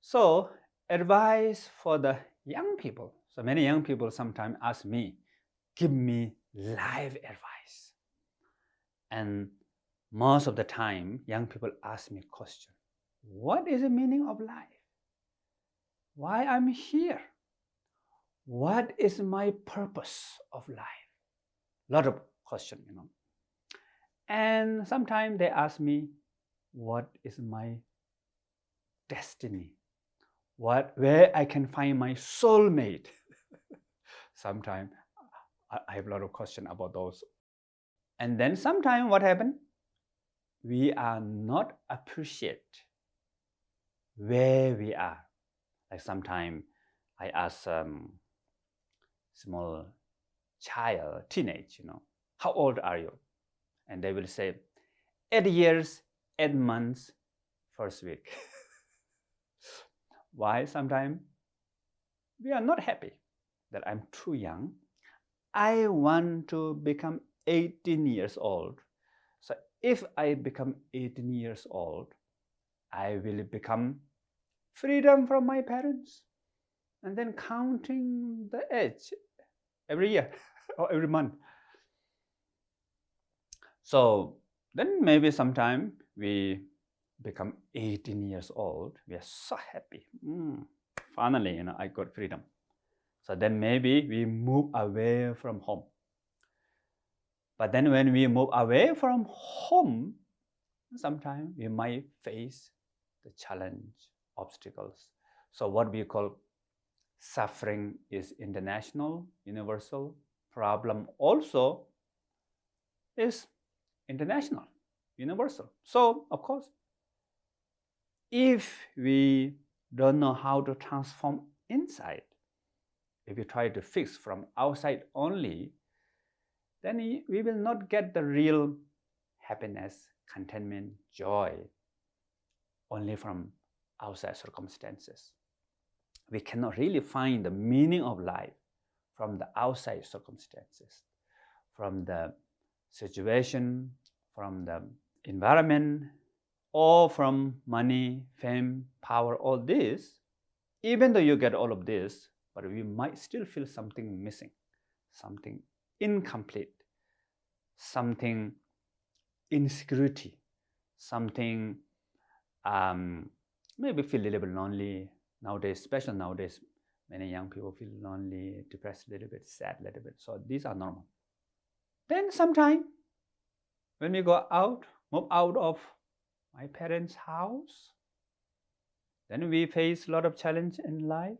So, advice for the young people. So, many young people sometimes ask me, give me life advice. And most of the time, young people ask me question, what is the meaning of life? Why I'm here? What is my purpose of life? Lot of question, And sometimes they ask me, what is my destiny? Where I can find my soulmate? Sometimes I have a lot of question about those. And then sometimes what happened? We are not appreciate where we are. Like sometimes I ask small child, teenage, how old are you? And they will say, 8 years, 8 months, first week. Why? Sometimes we are not happy that I'm too young. I want to become 18 years old. So if I become 18 years old, I will become freedom from my parents. And then counting the age every year or every month. So then maybe sometime we become 18 years old. We are so happy. Finally, I got freedom. So then maybe we move away from home. But then when we move away from home, sometimes we might face the challenge, obstacles. So what we call suffering is international, universal. Problem also is international, universal. So, of course, if we don't know how to transform inside, if we try to fix from outside only, then we will not get the real happiness, contentment, joy only from outside circumstances. We cannot really find the meaning of life from the outside circumstances, from the situation, from the environment, or from money, fame, power, all this. Even though you get all of this, but we might still feel something missing, something incomplete, something insecurity, something maybe feel a little bit lonely nowadays, especially nowadays. Many young people feel lonely, depressed a little bit, sad a little bit. So these are normal. Then sometime when we go out, move out of my parents' house, then we face a lot of challenge in life.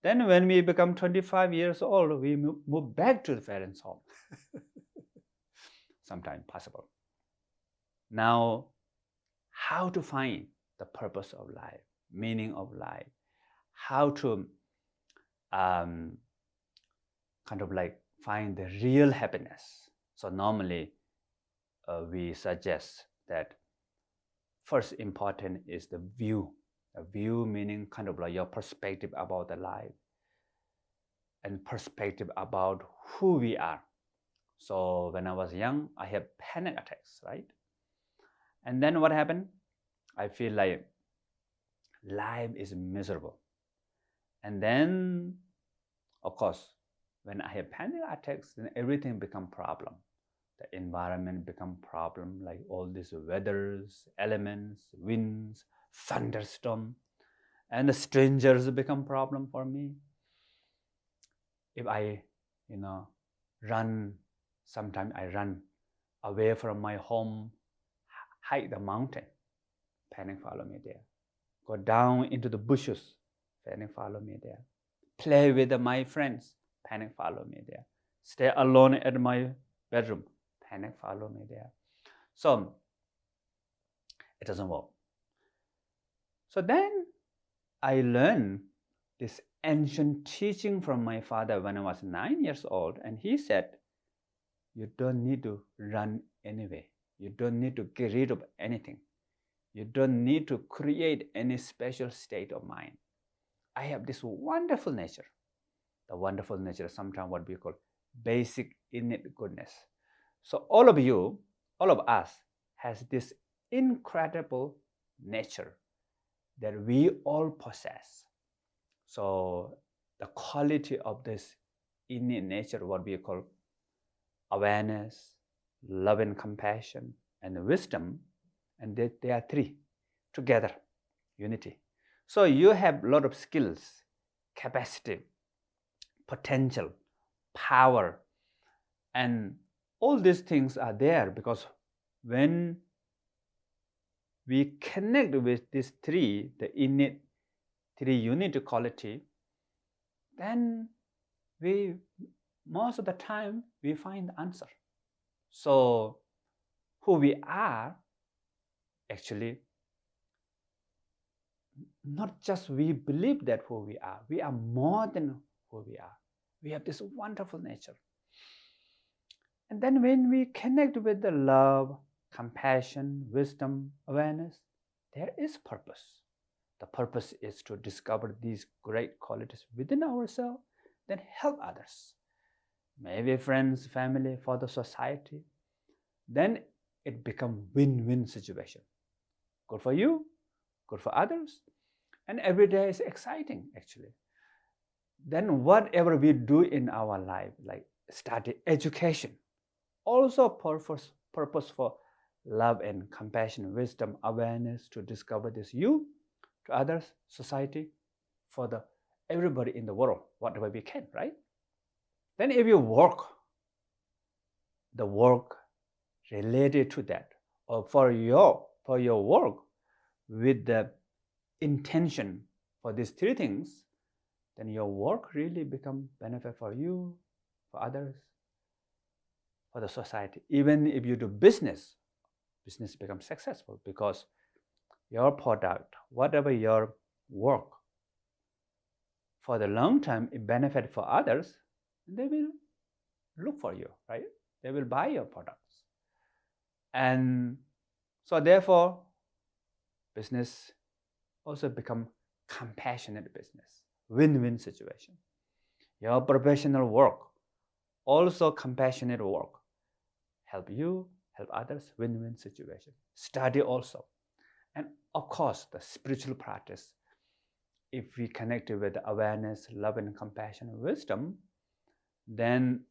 Then when we become 25 years old, we move back to the parents' home. Sometimes possible. Now, how to find the purpose of life, meaning of life, how to kind of like find the real happiness. So normally we suggest that first important is the view. A view meaning kind of like your perspective about the life and perspective about who we are. So when I was young, I had panic attacks, right? And then what happened? I feel like life is miserable. And then, of course, when I have panic attacks, then everything become problem. The environment become problem, like all these weathers, elements, winds, thunderstorm, and the strangers become problem for me. If I, run, sometimes I run away from my home, hike the mountain, panic follow me there. Go down into the bushes, panic follow me there. Play with my friends, panic follow me there. Stay alone at my bedroom, panic follow me there. So it doesn't work. So then I learned this ancient teaching from my father when I was 9 years old, and he said, you don't need to run anyway. You don't need to get rid of anything. You don't need to create any special state of mind. I have this wonderful nature. The wonderful nature is sometimes what we call basic innate goodness. So all of you, all of us, has this incredible nature that we all possess. So the quality of this innate nature, what we call awareness, love and compassion, and wisdom, and they are three together, unity. So you have a lot of skills, capacity, potential, power, and all these things are there because when we connect with these three, the innate three unity quality, then we most of the time we find the answer. So who we are, actually, not just we believe that who we are more than who we are. We have this wonderful nature. And then when we connect with the love, compassion, wisdom, awareness, there is purpose. The purpose is to discover these great qualities within ourselves, then help others. Maybe friends, family, for the society. Then it becomes win-win situation. Good for you, good for others. And every day is exciting, actually. Then whatever we do in our life, like study, education, also purpose for love and compassion, wisdom, awareness to discover this you to others, society, for the everybody in the world, whatever we can, right? Then if you work, the work related to that, or for your work with the intention for these three things, then your work really become benefit for you, for others, for the society. Even if you do business becomes successful because your product, whatever your work, for the long term, it benefit for others, they will look for you, right? They will buy your products. And so therefore, business also become compassionate business, win-win situation. Your professional work, also compassionate work, help you, help others, win-win situation. Study also. And of course, the spiritual practice, if we connect it with awareness, love and compassion and wisdom, then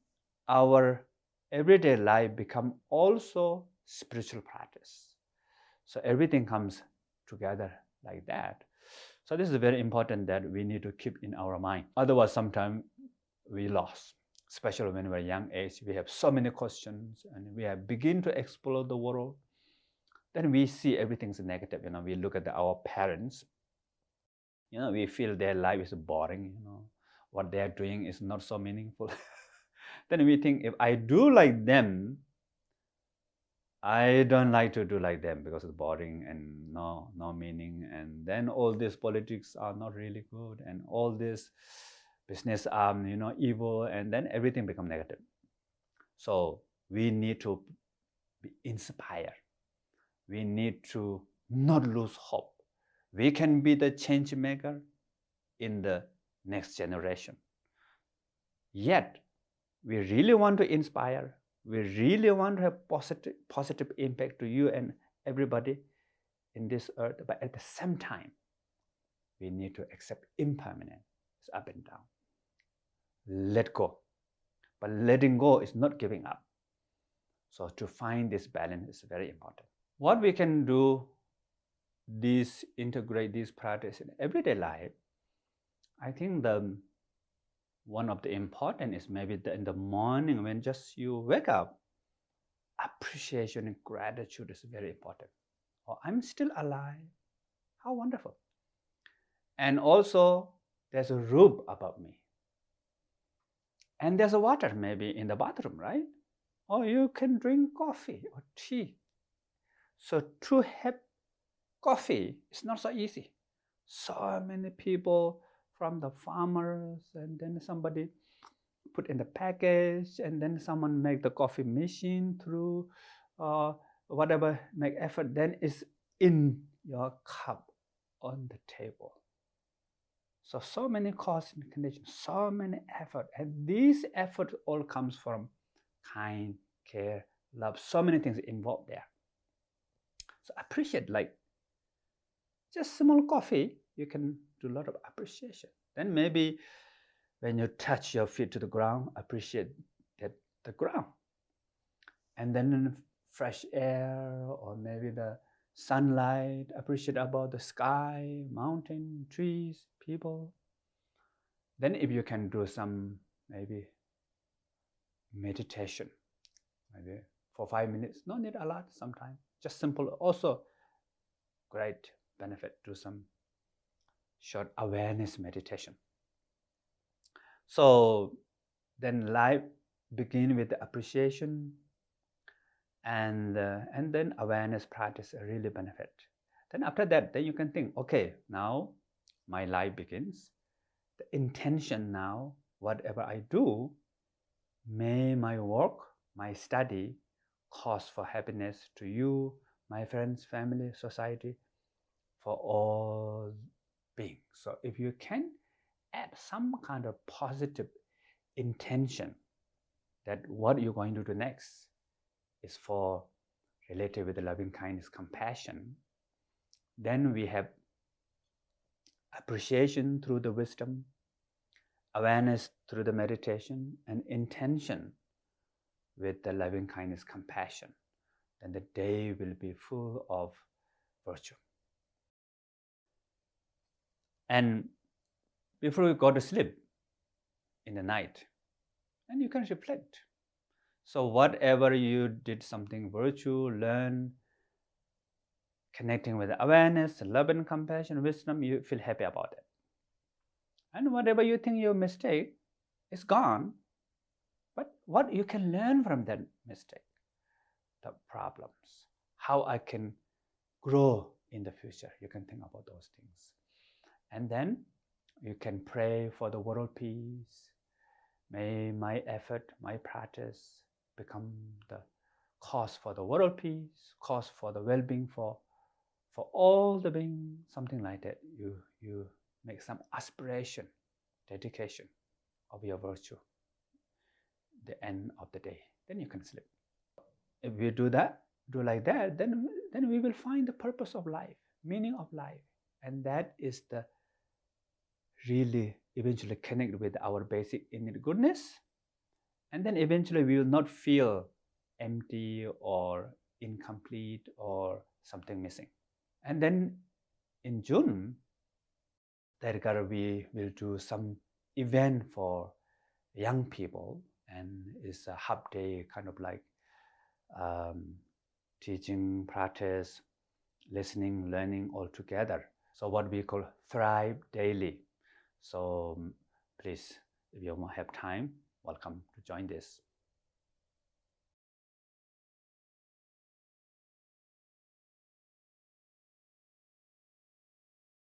our everyday life become also spiritual practice. So everything comes together like that. So this is very important that we need to keep in our mind. Otherwise, sometimes we lost, especially when we're young age. We have so many questions and we have begin to explore the world. Then we see everything's negative. We look at our parents. We feel their life is boring. What they are doing is not so meaningful. Then we think, if I do like them, I don't like to do like them because it's boring and no meaning. And then all these politics are not really good, and all this business are evil, and then everything become negative. So we need to be inspired. We need to not lose hope. We can be the change maker in the next generation. Yet, we really want to inspire. We really want to have positive impact to you and everybody in this earth. But at the same time, we need to accept impermanence. It's up and down. Let go. But letting go is not giving up. So to find this balance is very important. What we can do, integrate this practice in everyday life, I think one of the important is maybe in the morning when just you wake up, appreciation and gratitude is very important. Oh, I'm still alive. How wonderful. And also, there's a roof above me. And there's a water maybe in the bathroom, right? Or you can drink coffee or tea. So to have coffee is not so easy. So many people, from the farmers, and then somebody put in the package, and then someone make the coffee machine through whatever, make effort, then it's in your cup on the table. So many costs and conditions, so many effort, and these effort all comes from kind, care, love, so many things involved there. So appreciate, like just small coffee, you can do a lot of appreciation. Then maybe when you touch your feet to the ground, appreciate the ground. And then fresh air, or maybe the sunlight, appreciate about the sky, mountain, trees, people. Then if you can do some maybe meditation, maybe for 5 minutes, no need a lot sometimes, just simple, also great benefit, do some short awareness meditation. So then life begin with the appreciation, and then awareness practice really benefit. Then after that, then you can think, okay, now my life begins. The intention now, whatever I do, may my work, my study cause for happiness to you, my friends, family, society, for all beings. So if you can add some kind of positive intention that what you're going to do next is for related with the loving kindness, compassion, then we have appreciation through the wisdom, awareness through the meditation, and intention with the loving kindness, compassion. Then the day will be full of virtue. And before you go to sleep in the night, and you can reflect. So whatever you did, something virtue, learn, connecting with awareness, love and compassion, wisdom, you feel happy about it. And whatever you think your mistake is gone, but what you can learn from that mistake, the problems, how I can grow in the future, you can think about those things. And then you can pray for the world peace. May my effort, my practice become the cause for the world peace, cause for the well-being for all the beings, something like that. You make some aspiration, dedication of your virtue, the end of the day. Then you can sleep. If we do like that, then we will find the purpose of life, meaning of life. And that is the really eventually connect with our basic innate goodness. And then eventually we will not feel empty or incomplete or something missing. And then in June, we will do some event for young people, and it's a half day kind of like teaching, practice, listening, learning all together. So what we call Thrive Daily. So please, if you have time, welcome to join this.